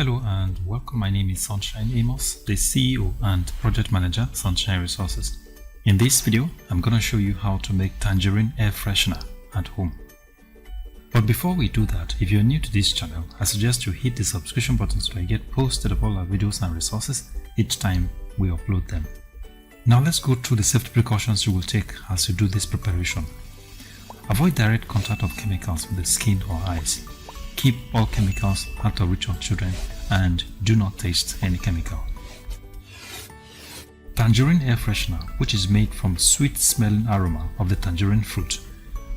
Hello and welcome. My name is Sunshine Amos, the CEO and Project Manager, Sunshine Resources. In this video, I'm going to show you how to make tangerine air freshener at home. But before we do that, if you're new to this channel, I suggest you hit the subscription button so you get posted of all our videos and resources each time we upload them. Now let's go through the safety precautions you will take as you do this preparation. Avoid direct contact of chemicals with the skin or eyes. Keep all chemicals out of reach of children and do not taste any chemical. Tangerine air freshener, which is made from sweet smelling aroma of the tangerine fruit,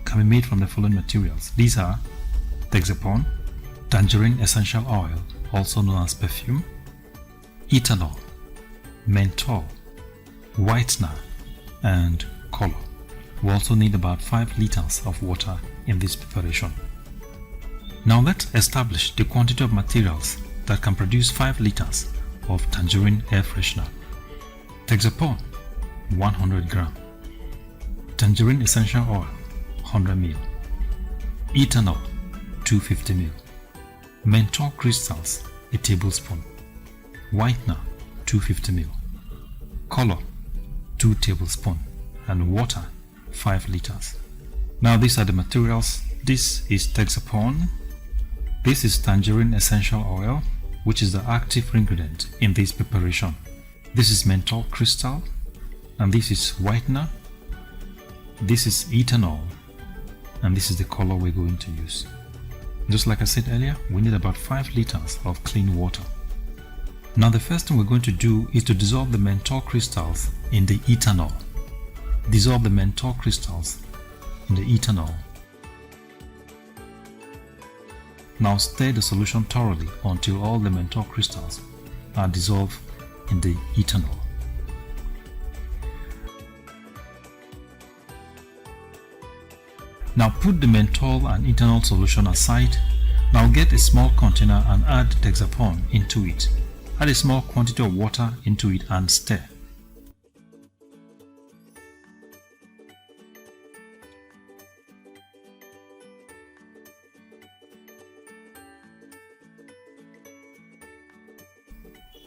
can be made from the following materials. These are Texapon, tangerine essential oil, also known as perfume, ethanol, menthol, whitener, and color. We also need about 5 liters of water in this preparation. Now let's establish the quantity of materials that can produce 5 liters of tangerine air freshener. Texapon 100 gram, tangerine essential oil 100 ml, ethanol 250 ml, menthol crystals a tablespoon, whitener 250 ml, color 2 tablespoons, and water 5 liters. Now these are the materials. This is Texapon. This is tangerine essential oil, which is the active ingredient in this preparation. This is menthol crystal, and this is whitener. This is ethanol, and this is the color we're going to use. Just like I said earlier, we need about 5 liters of clean water. Now the first thing we're going to do is to dissolve the menthol crystals in the ethanol. Dissolve the menthol crystals in the ethanol. Now stir the solution thoroughly until all the menthol crystals are dissolved in the ethanol. Now put the menthol and ethanol solution aside. Now get a small container and add Texapon into it. Add a small quantity of water into it and stir.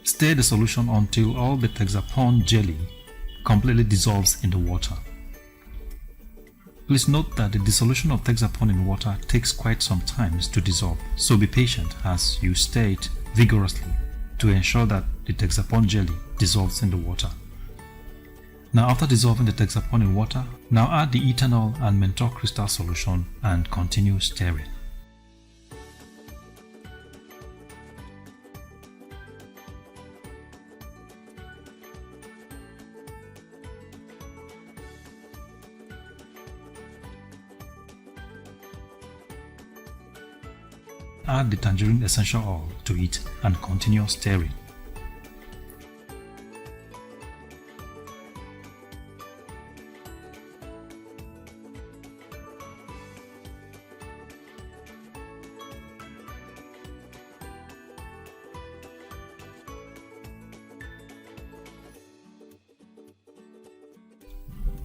Stir the solution until all the Texapon jelly completely dissolves in the water. Please note that the dissolution of Texapon in water takes quite some time to dissolve, so be patient as you stir it vigorously to ensure that the Texapon jelly dissolves in the water. Now after dissolving the Texapon in water, now add the ethanol and menthol crystal solution and continue stirring. Add the tangerine essential oil to it and continue stirring.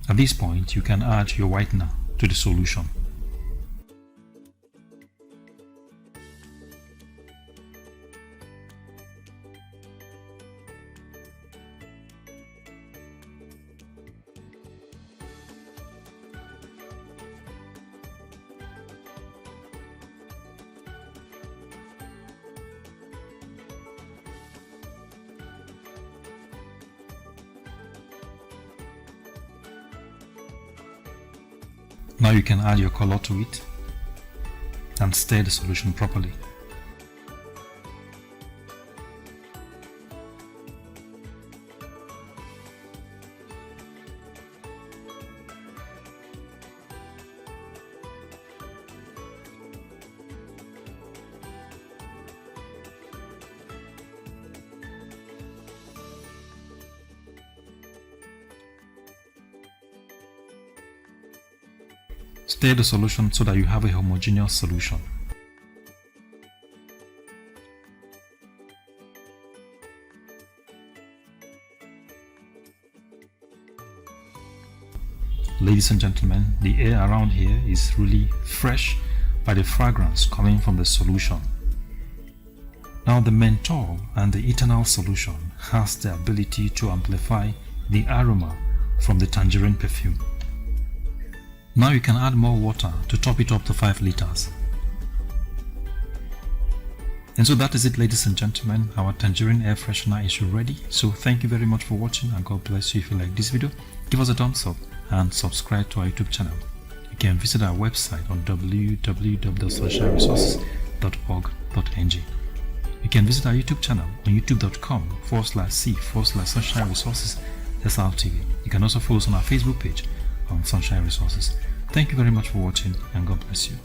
At this point, you can add your whitener to the solution. Now you can add your color to it and stir the solution properly. Stir the solution so that you have a homogeneous solution. Ladies and gentlemen, the air around here is really fresh by the fragrance coming from the solution. Now the menthol and the ethanol solution has the ability to amplify the aroma from the tangerine perfume. Now you can add more water to top it up to 5 liters. And so that is it, ladies and gentlemen. Our tangerine air freshener is ready. So thank you very much for watching, and God bless you. If you like this video, give us a thumbs up and subscribe to our YouTube channel. You can visit our website on www.sunshineresources.org.ng. You can visit our YouTube channel on youtube.com/c/Sunshine Resources SRTV. You can also follow us on our Facebook page on Sunshine Resources. Thank you very much for watching, and God bless you.